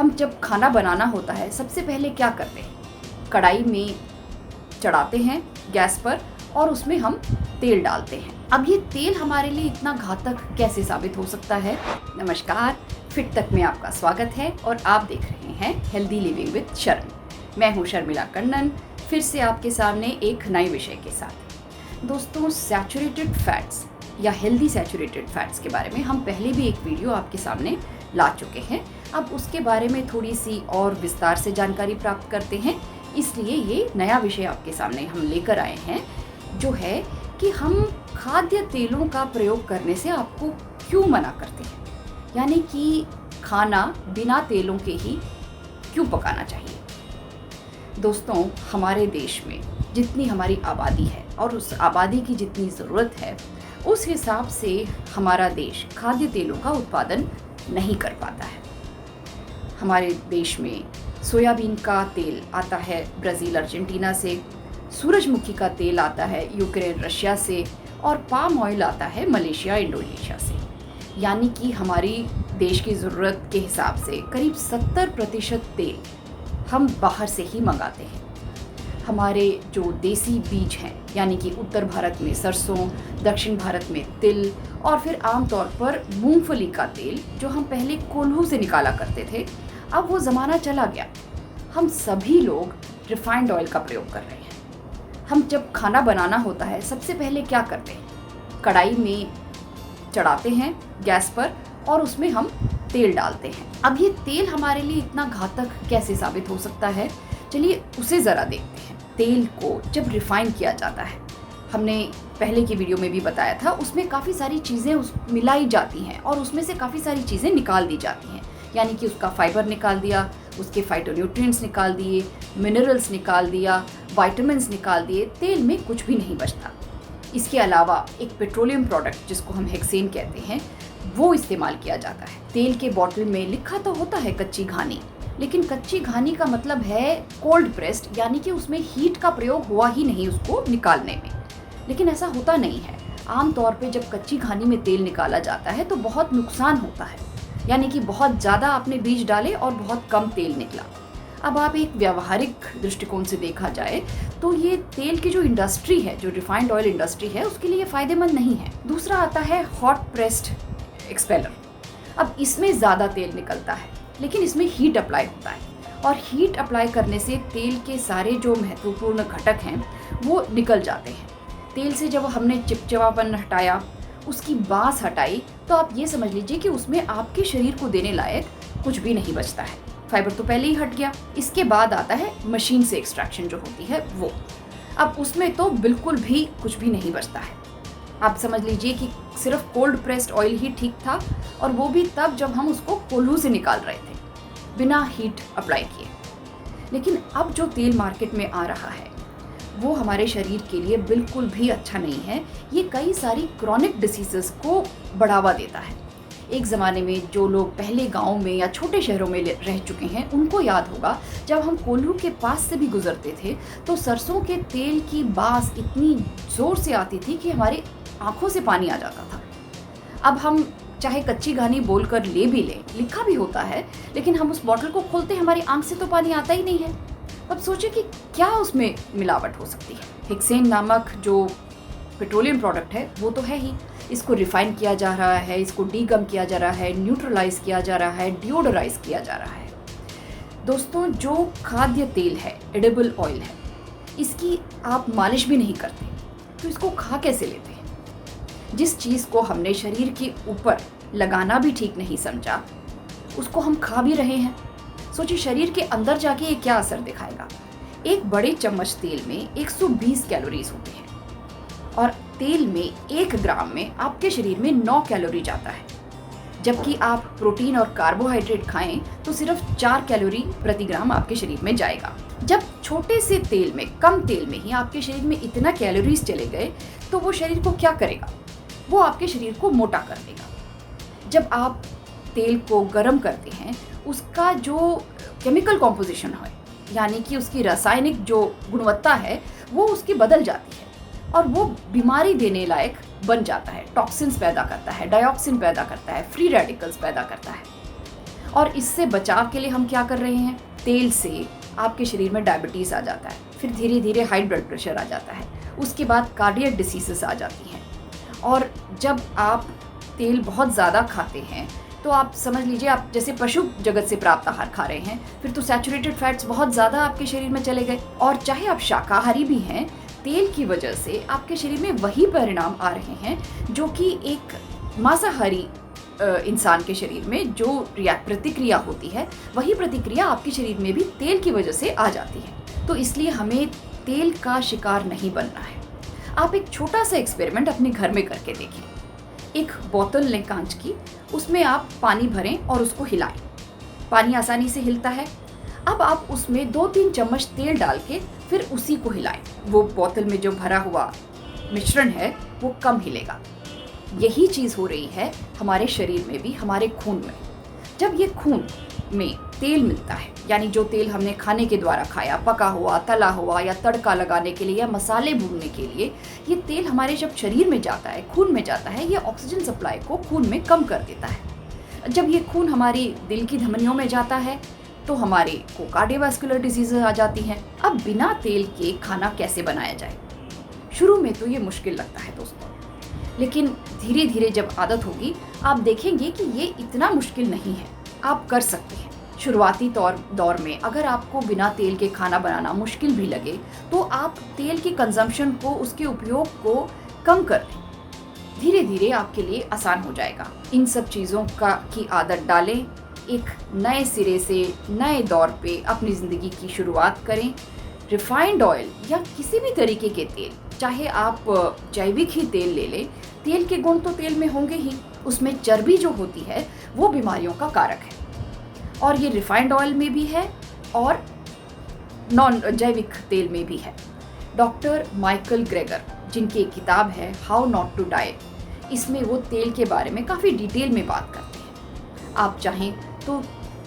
हम जब खाना बनाना होता है सबसे पहले क्या करते हैं? कढ़ाई में चढ़ाते हैं गैस पर और उसमें हम तेल डालते हैं। अब ये तेल हमारे लिए इतना घातक कैसे साबित हो सकता है? नमस्कार, फिट तक में आपका स्वागत है और आप देख रहे हैं हेल्दी लिविंग विद शर्म। मैं हूँ शर्मिला कन्नन, फिर से आपके सामने एक नए विषय के साथ। दोस्तों, सैचुरेटेड फैट्स या हेल्दी सैचुरेटेड फैट्स के बारे में हम पहले भी एक वीडियो आपके सामने ला चुके हैं। अब उसके बारे में थोड़ी सी और विस्तार से जानकारी प्राप्त करते हैं, इसलिए ये नया विषय आपके सामने हम लेकर आए हैं, जो है कि हम खाद्य तेलों का प्रयोग करने से आपको क्यों मना करते हैं, यानी कि खाना बिना तेलों के ही क्यों पकाना चाहिए। दोस्तों, हमारे देश में जितनी हमारी आबादी है और उस आबादी की जितनी ज़रूरत है, उस हिसाब से हमारा देश खाद्य तेलों का उत्पादन नहीं कर पाता है। हमारे देश में सोयाबीन का तेल आता है ब्राज़ील अर्जेंटीना से, सूरजमुखी का तेल आता है यूक्रेन रशिया से और पाम ऑयल आता है मलेशिया इंडोनेशिया से। यानी कि हमारी देश की ज़रूरत के हिसाब से करीब 70% तेल हम बाहर से ही मंगाते हैं। हमारे जो देसी बीज हैं, यानी कि उत्तर भारत में सरसों, दक्षिण भारत में तिल और फिर आमतौर पर मूंगफली का तेल, जो हम पहले कोल्हू से निकाला करते थे, अब वो ज़माना चला गया। हम सभी लोग रिफाइंड ऑयल का प्रयोग कर रहे हैं। हम जब खाना बनाना होता है सबसे पहले क्या करते हैं? कढ़ाई में चढ़ाते हैं गैस पर और उसमें हम तेल डालते हैं। अब ये तेल हमारे लिए इतना घातक कैसे साबित हो सकता है, चलिए उसे ज़रा देखते हैं। तेल को जब रिफाइन किया जाता है, हमने पहले की वीडियो में भी बताया था, उसमें काफ़ी सारी चीज़ें मिलाई जाती हैं और उसमें से काफ़ी सारी चीज़ें निकाल दी जाती हैं। यानी कि उसका फाइबर निकाल दिया, उसके फाइटोन्यूट्रिएंट्स निकाल दिए, मिनरल्स निकाल दिया, विटामिन्स निकाल दिए, तेल में कुछ भी नहीं बचता। इसके अलावा एक पेट्रोलियम प्रोडक्ट जिसको हम हेक्सेन कहते हैं, वो इस्तेमाल किया जाता है। तेल के बॉटल में लिखा तो होता है कच्ची घानी, लेकिन कच्ची घानी का मतलब है कोल्ड प्रेस्ड, यानी कि उसमें हीट का प्रयोग हुआ ही नहीं उसको निकालने में। लेकिन ऐसा होता नहीं है। आमतौर पे जब कच्ची घानी में तेल निकाला जाता है तो बहुत नुकसान होता है, यानी कि बहुत ज़्यादा आपने बीज डाले और बहुत कम तेल निकला। अब आप एक व्यावहारिक दृष्टिकोण से देखा जाए तो ये तेल की जो इंडस्ट्री है, जो रिफाइंड ऑयल इंडस्ट्री है, उसके लिए फ़ायदेमंद नहीं है। दूसरा आता है हॉट प्रेस्ड एक्सपेलर। अब इसमें ज़्यादा तेल निकलता है, लेकिन इसमें हीट अप्लाई होता है और हीट अप्लाई करने से तेल के सारे जो महत्वपूर्ण घटक हैं वो निकल जाते हैं। तेल से जब हमने चिपचिपापन हटाया, उसकी बास हटाई, तो आप ये समझ लीजिए कि उसमें आपके शरीर को देने लायक कुछ भी नहीं बचता है। फाइबर तो पहले ही हट गया। इसके बाद आता है मशीन से एक्सट्रैक्शन जो होती है वो। अब उसमें तो बिल्कुल भी कुछ भी नहीं बचता है। आप समझ लीजिए कि सिर्फ कोल्ड प्रेस्ड ऑयल ही ठीक था, और वो भी तब जब हम उसको कोल्हू से निकाल रहे थे बिना हीट अप्लाई किए। लेकिन अब जो तेल मार्केट में आ रहा है वो हमारे शरीर के लिए बिल्कुल भी अच्छा नहीं है। ये कई सारी क्रॉनिक डिसीज़ेस को बढ़ावा देता है। एक ज़माने में जो लोग पहले गाँव में या छोटे शहरों में रह चुके हैं, उनको याद होगा जब हम कोल्हू के पास से भी गुजरते थे तो सरसों के तेल की बास इतनी ज़ोर से आती थी कि हमारी आँखों से पानी आ जाता था। अब हम चाहे कच्ची घानी बोलकर ले भी लें, लिखा भी होता है, लेकिन हम उस बॉटल को खोलते हैं, हमारी आँख से तो पानी आता ही नहीं है। अब सोचिए कि क्या उसमें मिलावट हो सकती है। हेक्सेन नामक जो पेट्रोलियम प्रोडक्ट है वो तो है ही, इसको रिफाइन किया जा रहा है, इसको डीगम किया जा रहा है, न्यूट्रलाइज किया जा रहा है, डिओडराइज किया जा रहा है। दोस्तों, जो खाद्य तेल है, एडिबल ऑयल है, इसकी आप मालिश भी नहीं करते तो इसको खा कैसे लेते हैं? जिस चीज़ को हमने शरीर के ऊपर लगाना भी ठीक नहीं समझा, उसको हम खा भी रहे हैं। सोचिए शरीर के अंदर जाके ये क्या असर दिखाएगा। एक बड़े चम्मच तेल में 120 कैलोरीज होते हैं और तेल में 1 ग्राम में आपके शरीर में 9 कैलोरी जाता है, जबकि आप प्रोटीन और कार्बोहाइड्रेट खाएं तो सिर्फ 4 कैलोरी प्रति ग्राम आपके शरीर में जाएगा। जब छोटे से तेल में, कम तेल में ही आपके शरीर में इतना कैलोरीज चले गए तो वो शरीर को क्या करेगा? वो आपके शरीर को मोटा कर देगा। जब आप तेल को गर्म करते हैं, उसका जो केमिकल कॉम्पोजिशन है, यानी कि उसकी रासायनिक जो गुणवत्ता है, वो उसकी बदल जाती है और वो बीमारी देने लायक बन जाता है। टॉक्सिन्स पैदा करता है, डाइऑक्सिन पैदा करता है, फ्री रेडिकल्स पैदा करता है। और इससे बचाव के लिए हम क्या कर रहे हैं, तेल से आपके शरीर में डायबिटीज़ आ जाता है, फिर धीरे धीरे हाई ब्लड प्रेशर आ जाता है, उसके बाद कार्डियक डिसीजेस आ जाती हैं। और जब आप तेल बहुत ज़्यादा खाते हैं तो आप समझ लीजिए आप जैसे पशु जगत से प्राप्त आहार खा रहे हैं, फिर तो सैचुरेटेड फैट्स बहुत ज़्यादा आपके शरीर में चले गए। और चाहे आप शाकाहारी भी हैं, तेल की वजह से आपके शरीर में वही परिणाम आ रहे हैं जो कि एक मांसाहारी इंसान के शरीर में जो प्रतिक्रिया होती है, वही प्रतिक्रिया आपके शरीर में भी तेल की वजह से आ जाती है। तो इसलिए हमें तेल का शिकार नहीं बनना है। आप एक छोटा सा एक्सपेरिमेंट अपने घर में करके देखें। एक बोतल लें कांच की, उसमें आप पानी भरें और उसको हिलाएं। पानी आसानी से हिलता है। अब आप उसमें 2-3 चम्मच तेल डाल के फिर उसी को हिलाएं। वो बोतल में जो भरा हुआ मिश्रण है वो कम हिलेगा। यही चीज़ हो रही है हमारे शरीर में भी, हमारे खून में। जब ये खून में तेल मिलता है, यानी जो तेल हमने खाने के द्वारा खाया, पका हुआ, तला हुआ या तड़का लगाने के लिए या मसाले भूनने के लिए, ये तेल हमारे जब शरीर में जाता है, खून में जाता है, ये ऑक्सीजन सप्लाई को खून में कम कर देता है। जब ये खून हमारी दिल की धमनियों में जाता है तो हमारे को कार्डियोवैस्कुलर डिजीज़ आ जाती हैं। अब बिना तेल के खाना कैसे बनाया जाए? शुरू में तो ये मुश्किल लगता है दोस्तों, लेकिन धीरे धीरे जब आदत होगी आप देखेंगे कि ये इतना मुश्किल नहीं है, आप कर सकते हैं। शुरुआती दौर में अगर आपको बिना तेल के खाना बनाना मुश्किल भी लगे तो आप तेल की कंजम्पशन को, उसके उपयोग को कम कर दें। धीरे धीरे आपके लिए आसान हो जाएगा। इन सब चीज़ों की आदत डालें, एक नए सिरे से नए दौर पे अपनी ज़िंदगी की शुरुआत करें। रिफाइंड ऑयल या किसी भी तरीके के तेल, चाहे आप जैविक ही तेल ले लें, तेल के गुण तो तेल में होंगे ही, उसमें चर्बी जो होती है वो बीमारियों का कारक है। और ये रिफाइंड ऑयल में भी है और नॉन जैविक तेल में भी है। डॉक्टर माइकल ग्रेगर, जिनकी एक किताब है हाउ नॉट टू डाई, इसमें वो तेल के बारे में काफ़ी डिटेल में बात करते हैं। आप चाहें तो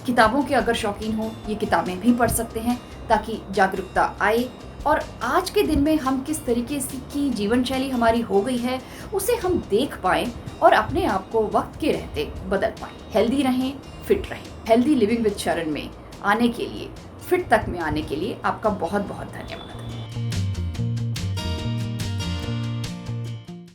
किताबों के अगर शौकीन हो, ये किताबें भी पढ़ सकते हैं ताकि जागरूकता आए और आज के दिन में हम किस तरीके की जीवन शैली हमारी हो गई है उसे हम देख पाएँ और अपने आप को वक्त के रहते बदल पाएँ। हेल्दी रहें, फिट रहें। हेल्दी लिविंग विद शरण में आने के लिए, फिट तक में आने के लिए आपका बहुत बहुत धन्यवाद।